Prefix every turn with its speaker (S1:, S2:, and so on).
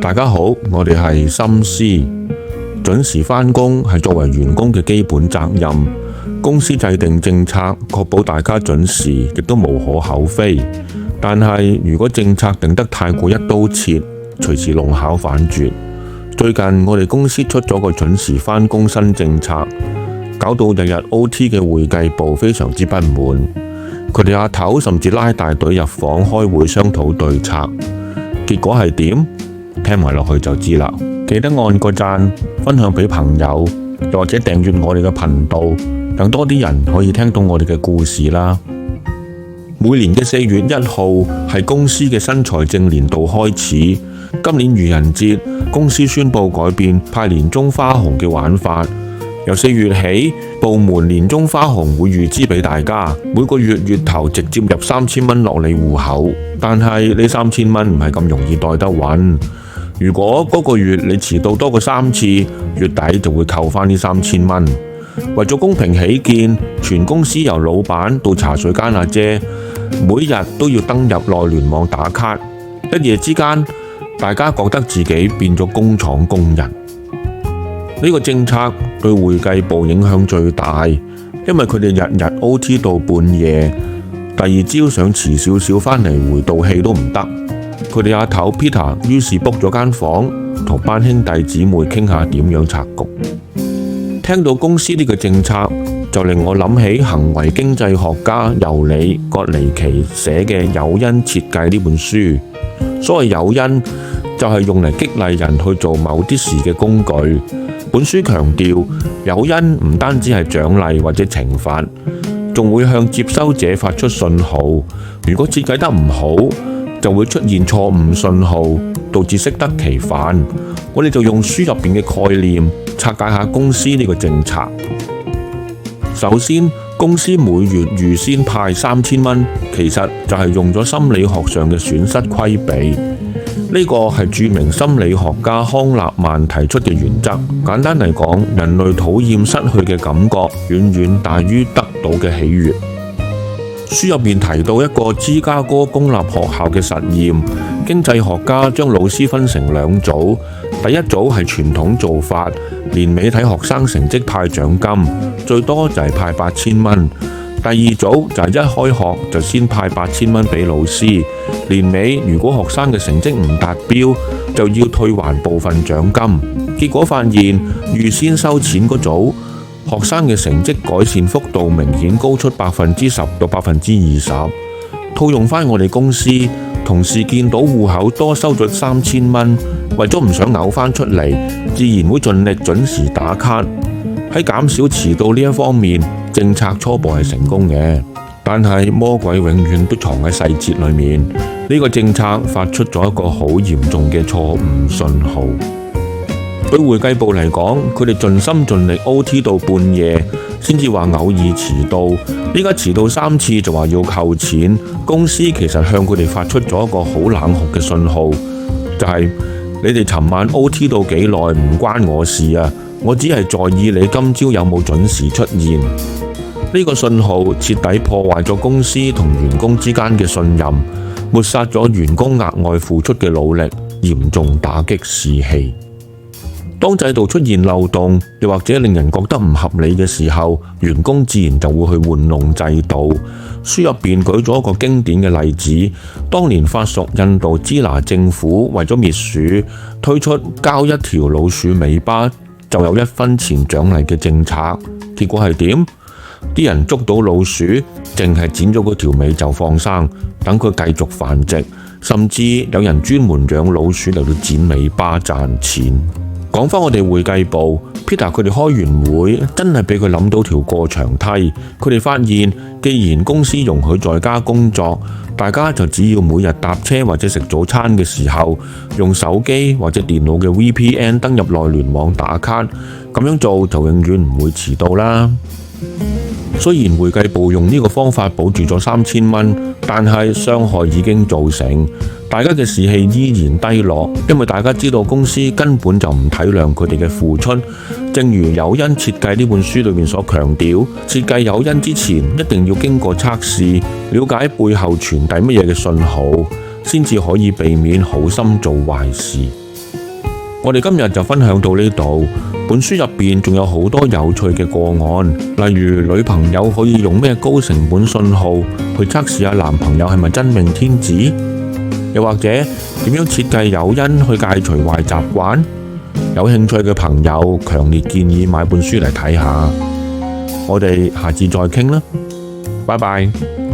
S1: 大家好，我哋係心思。準時返工係作為員工嘅基本責任，公司制定政策確保大家準時，亦都無可厚非。但係如果政策定得太過一刀切，隨時弄巧反拙。最近我哋公司出咗個準時返工新政策，搞到日日 OT 嘅會計部非常之不滿。佢哋阿頭甚至拉大隊入房開會商討對策，結果係點？聽埋落去就知啦。記得按個讚，分享俾朋友，又或者訂閱我哋嘅頻道，等多啲人可以聽到我哋嘅故事啦。每年嘅4月1號係公司嘅新財政年度開始。今年愚人節，公司宣布改變派年終花紅嘅玩法。由4月起，部門年終花紅會預支俾大家，每個月月頭直接入3000蚊落你戶口。但係呢3000蚊唔係咁容易袋得穩。如果嗰個月你遲到多過3次，月底就會扣返呢3000蚊。為咗公平起見，全公司由老闆到茶水間阿姐，每日都要登入內聯網打卡。一夜之間，大家覺得自己變咗工廠工人。呢個政策對會計部影響最大，因為佢哋日日 OT 到半夜，第二朝想遲少少返嚟回道氣都唔得。佢哋阿頭 Peter 於是 book 咗間房，同班兄弟姊妹傾下點樣拆局。聽到公司呢個政策，就令我諗起行為經濟學家尤里葛尼奇寫嘅《誘因設計》呢本書。所謂誘因就係用嚟激勵人去做某啲事嘅工具。本書強調，誘因唔單止係獎勵或者懲罰，仲會向接收者發出信號。如果設計得唔好，就會出現錯誤信號，導致適得其反。我哋就用書入邊嘅概念拆解下公司呢個政策。首先，公司每月預先派3000蚊，其實就係用咗心理學上嘅損失規避。呢個係著名心理學家康納曼提出嘅原則。簡單嚟講，人類討厭失去嘅感覺，遠遠大於得到嘅喜悅。書入面提到一個芝加哥公立學校嘅實驗，經濟學家將老師分成2組，第一組係傳統做法，年尾睇學生成績派獎金，最多就係派8000蚊。第二組就係一開學就先派8000蚊俾老師，年尾如果學生嘅成績唔達標，就要退還部分獎金。結果發現，預先收錢嗰組，學生嘅成績改善幅度明顯高出10%到20%。套用返我哋公司，同事見到戶口多收咗3000蚊，為咗唔想嘔返出嚟，自然會盡力準時打卡。喺減少遲到呢一方面，政策初步係成功嘅，但係魔鬼永遠都藏喺細節裏面。呢個政策發出咗一個好嚴重嘅錯誤信號。對會計部嚟講，佢哋盡心盡力 OT 到半夜，先至話偶爾遲到。依家遲到3次就話要扣錢，公司其實向佢哋發出咗一個好冷酷嘅信號，就係你哋尋晚 OT 到幾耐唔關我事啊！我只係在意你今朝有冇準時出現。呢個信號徹底破壞咗公司同員工之間嘅信任，抹殺咗員工額外付出嘅努力，嚴重打擊士氣。當制度出現漏洞，又或者令人覺得唔合理嘅時候，員工自然就會去玩弄制度。書入邊舉咗一個經典嘅例子，當年法屬印度支那政府為咗滅鼠，推出交一條老鼠尾巴就有1分錢獎勵嘅政策。結果係點？啲人捉到老鼠，淨係剪咗嗰條尾就放生，等佢繼續繁殖，甚至有人專門養老鼠嚟到剪尾巴賺錢。講返我哋會計部 Peter 佢哋開完會，真係俾佢諗到條過牆梯。佢哋發現，既然公司容許在家工作，大家就只要每日搭車或者食早餐嘅時候，用手機或者電腦嘅 VPN 登入內聯網打卡，咁樣做就永遠唔會遲到啦。雖然會計部用呢個方法保住咗3000蚊，但係傷害已經造成，大家嘅士氣依然低落，因為大家知道公司根本就唔體諒佢哋嘅付出。正如誘因設計呢本書裏面所強調，設計誘因之前一定要經過測試，了解背後傳遞乜嘢嘅信號，先至可以避免好心做壞事。我哋今日就分享到呢度。本書入邊仲有好多有趣嘅個案，例如女朋友可以用咩高成本信號去測試下男朋友係咪真命天子，又或者點樣設計誘因去戒除壞習慣。有興趣嘅朋友強烈建議買本書嚟睇下。我哋下次再傾啦，拜拜。